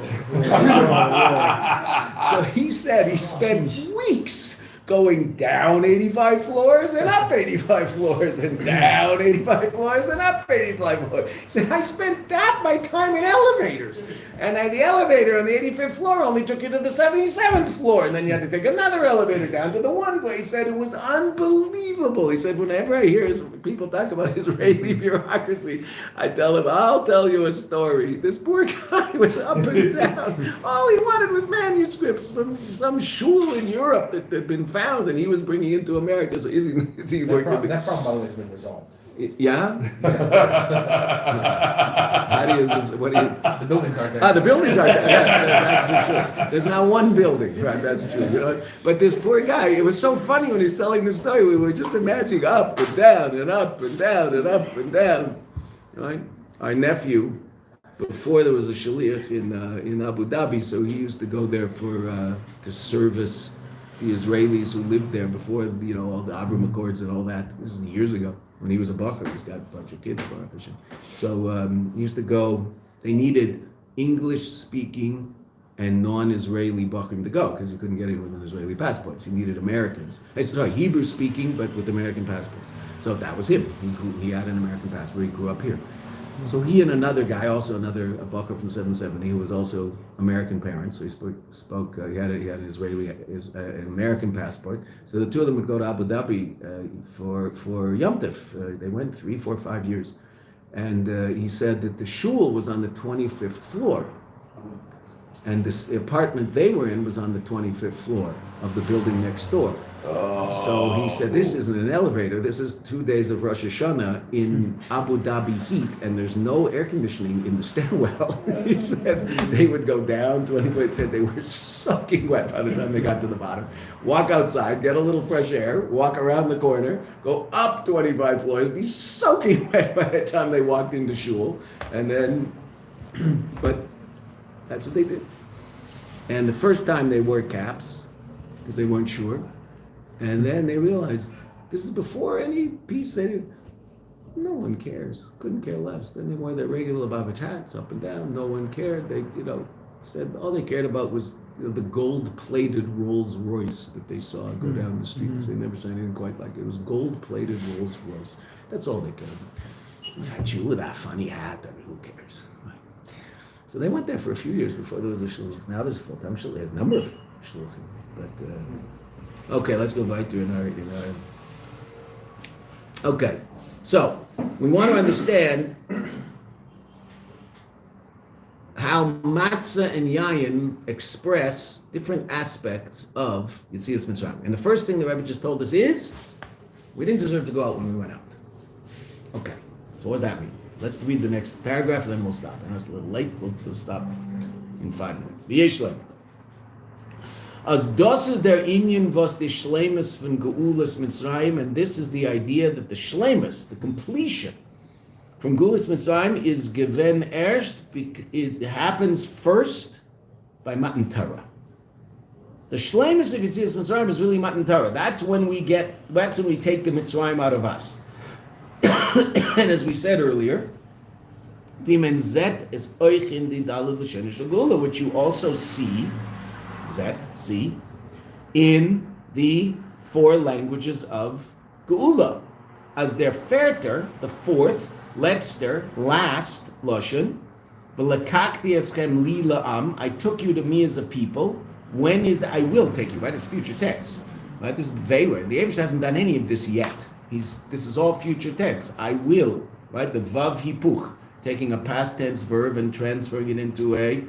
So he said he spent weeks going down 85 floors and up 85 floors and down 85 floors and up 85 floors. He said, I spent my time in elevators. And the elevator on the 85th floor only took you to the 77th floor. And then you had to take another elevator down to the one place. He said it was unbelievable. He said, whenever I hear people talk about Israeli bureaucracy, I tell them, I'll tell you a story. This poor guy was up and down. All he wanted was manuscripts from some shul in Europe that had been found and he was bringing into America. So is he working? That problem, by the way, has been resolved. Yeah? How do you, what do you? The buildings aren't there. The buildings aren't there. Yes, that's for sure. There's now one building, right? That's true. But this poor guy, it was so funny when he was telling the story. We were just imagining up and down and up and down and up and down. Right? Our nephew, before there was a shaliach in Abu Dhabi, so he used to go there to service the Israelis who lived there before, all the Avram Accords and all that. This is years ago when he was a bacher. He's got a bunch of kids, Baruch Hashem. So he used to go. They needed English-speaking and non-Israeli bacherim to go because you couldn't get in with an Israeli passports. He needed Americans. Hebrew-speaking but with American passports. So that was him. He had an American passport. He grew up here. So he and another guy, also another bacher from 770, who was also American parents. So he spoke. He had an Israeli, an American passport. So the two of them would go to Abu Dhabi for Yom Tov. They went 3, 4, 5 years, and he said that the shul was on the 25th floor. And the apartment they were in was on the 25th floor of the building next door. Oh. So he said, this isn't an elevator. This is 2 days of Rosh Hashanah in Abu Dhabi heat, and there's no air conditioning in the stairwell. He said they would go down 20 feet. Said they were soaking wet by the time they got to the bottom. Walk outside, get a little fresh air, walk around the corner, go up 25 floors, be soaking wet by the time they walked into shul. And then, but that's what they did. And the first time they wore caps, because they weren't sure. And then they realized, this is before any peace. No one cares. Couldn't care less. Then they wore their regular Lubavitch hats up and down. No one cared. They, said all they cared about was the gold-plated Rolls Royce that they saw go down the street. Because they never saw anything quite like it. It was gold-plated Rolls Royce. That's all they cared about. Not you with that funny hat. I mean, who cares? Right. So they went there for a few years before there was a shluchim. Now there's a full-time shluchim. There's a number of shluchim. But, okay, let's go weiter in our... Okay, so we want to understand how Matza and Yayin express different aspects of Yetzias Mitzrayim. And the first thing the Rebbe just told us is, we didn't deserve to go out when we went out. Okay, so what does that mean? Let's read the next paragraph and then we'll stop. I know it's a little late, we'll stop in 5 minutes. V'yesh lemer. As das is der Inyan was the Shleimus von Geulas Mitzrayim, and this is the idea that the Shleimus, the completion from Geulas Mitzrayim is given erst, it happens first by Matan Torah. The Shleimus of Yetzias Mitzrayim is really Matan Torah. That's when we take the Mitzrayim out of us. And as we said earlier, Vimen Zet is Oich in the Daled L'Shenish Geulah, which you also see in the 4 languages of Geula. As their Ferter, the 4th, Letzter, last, Loshen, V'lekakti eschem li la'am, I took you to me as a people. When is I will take you, right? It's future tense. Right? This is Vayra. The Abish hasn't done any of this yet. This is all future tense. I will, right? The Vav Hipuch, taking a past tense verb and transferring it into a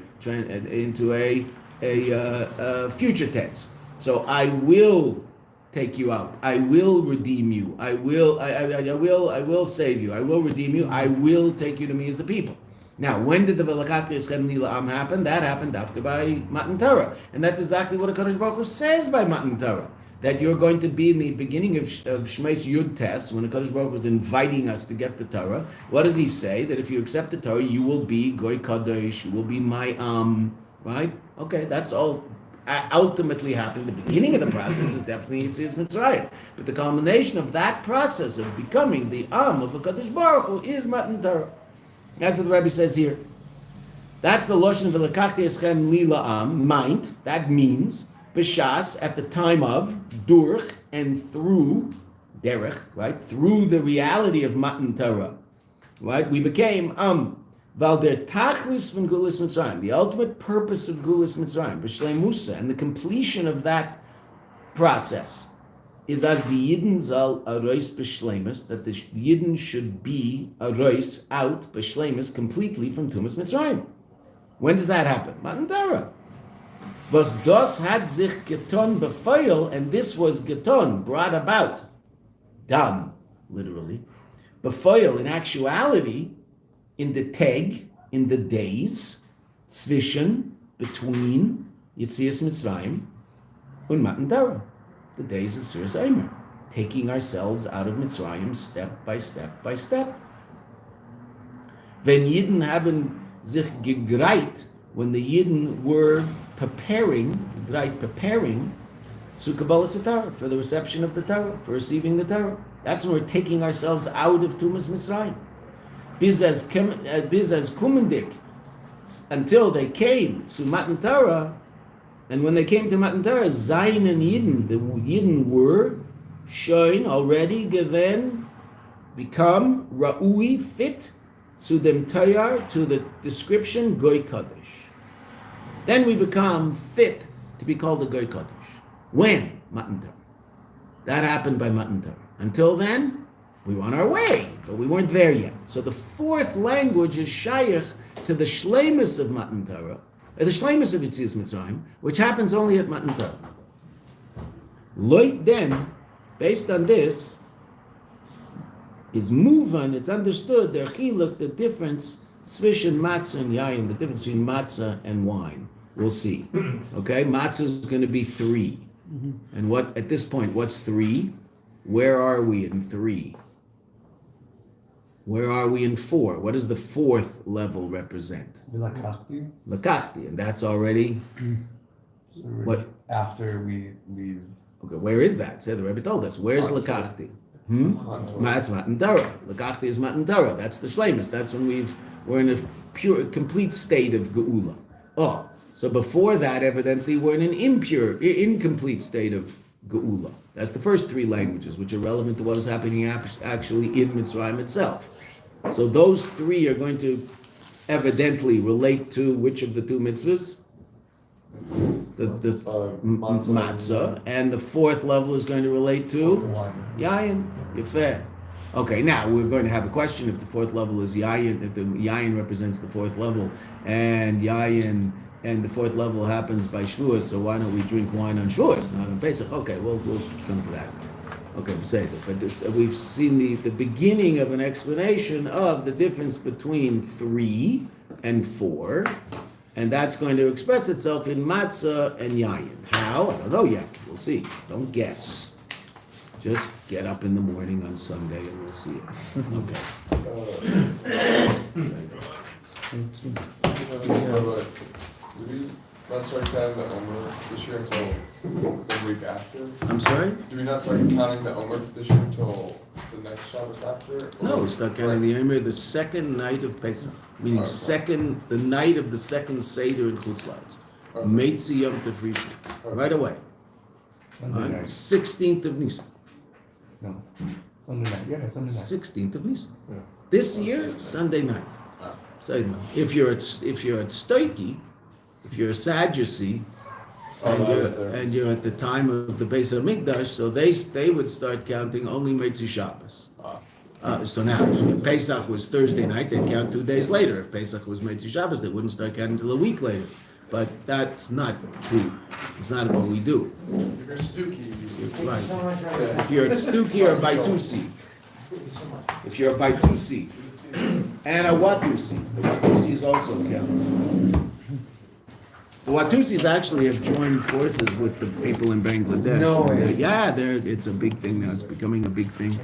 future tense. So I will take you out. I will redeem you. I will save you. I will redeem you. I will take you to me as a people. Now, when did the Velakati Eschem Lila'am happen? That happened after by Matan Torah. And that's exactly what HaKadosh Baruch Hu says by Matan Torah. That you're going to be in the beginning of Shmeis Yud Tes, when HaKadosh Baruch Hu was inviting us to get the Torah. What does he say? That if you accept the Torah, you will be Goy Kadosh, you will be my right? Okay, that's all ultimately happening. The beginning of the process is definitely Yetzias Mitzrayim. But the culmination of that process of becoming the of HaKadosh Baruch Hu is Matan Torah. That's what the Rebbe says here. That's the Loshen V'lekachti eschem li la'am, mind. That means, B'shas, at the time of, durch, and through, derech, right? Through the reality of Matan Torah, right? We became, Val der Tachlis von Geulas Mitzrayim, the ultimate purpose of Geulas Mitzrayim, B'shleimusa, and the completion of that process is as the Yidden zal arois b'shleimus, that the Yidden should be arois out b'shleimus completely from Tumas Mitzrayim. When does that happen? Matan Torah. Was das had sich geton befeil, and this was geton, brought about, done, literally, befeil, in actuality, in the teg, in the days, zwischen, between Yetzias Mitzrayim and Matan Torah, the days of Sfiras Eimer, taking ourselves out of Mitzrayim step by step by step. Wenn Yidden haben sich gegreit, when the Yidden were preparing So Kabbalah Torah, for the reception of the Torah, for receiving the Torah. That's when we're taking ourselves out of Tumas Mitzrayim. Biz as Kumendik, until they came to Matan Torah, and when they came to Matan Torah, Zayin and Yidden, the Yidden were showing already given, become Ra'ui, fit, to them Tayar, to the description Goy Kaddish. Then we become fit to be called the Goy Kaddish. When? Matan Torah. That happened by Matan Torah. Until then, we were on our way, but we weren't there yet. So the fourth language is Shaykh to the Shleimus of Matan Torah, the Shleimus of Yetzias Mitzrayim, which happens only at Matan Torah. Loit then, based on this, is Muvan, it's understood, the chiluk, the difference, zwischen Matza and Yayin, the difference between Matza and wine. We'll see. Okay, Matza is going to be 3. And what, at this point, what's 3? Where are we in 3? Where are we in 4? What does the fourth level represent? Lakachti. Lakachti, and that's already what? After we leave. Okay, where is that? Say the Rebbe told us. Where's Lakachti? That's Matan Torah. Lakachti is Matan Torah. That's the Shleimus. That's when we're in a pure, complete state of Geula. Oh, so before that, evidently, we're in an incomplete state of Geula. That's the first 3 languages, which are relevant to what was happening actually in Mitzrayim itself. So those 3 are going to evidently relate to which of the 2 mitzvahs? The matzah, and the fourth level is going to relate to Yayin. Yefeh. Okay, now we're going to have a question if the fourth level is Yayin, if the Yayin represents the fourth level, and Yayin and the fourth level happens by Shavuos, so why don't we drink wine on Shavuos, not on Pesach? Okay, we'll come to that. Okay, say that. But we've seen the beginning of an explanation of the difference between 3 and 4, and that's going to express itself in matzah and yayin. How? I don't know yet. We'll see. Don't guess. Just get up in the morning on Sunday and we'll see it. Okay. Did we not start counting the Omer this year until the week after? I'm sorry? Do we not start counting the Omer this year until the next Shabbos after? No, we start counting the Omer the second night of Pesach, meaning the night of the second Seder in Chutz Laretz. Meitzi Yom Tov, right away. Sunday night. 16th of Nisan. No. Sunday night. Yeah, Sunday night. 16th of Nisan. Yeah. This year, Sunday night. If you're at Stoiki, if you're a Sadducee, and you're at the time of the Beis HaMikdash, so they would start counting only Meitzi Shabbos. So now, if Pesach was Thursday night, they'd count 2 days later. If Pesach was Meitzi Shabbos, they wouldn't start counting until a week later. But that's not true. It's not what we do. If you're Stuki, Right. So much, Rabbi. If you're at Stuki or Baitusi, Thank you so much. if you're a Baitusi and a Watusi, the Watusis also count. The Watusis actually have joined forces with the people in Bangladesh. No way. Yeah, it's a big thing now. It's becoming a big thing.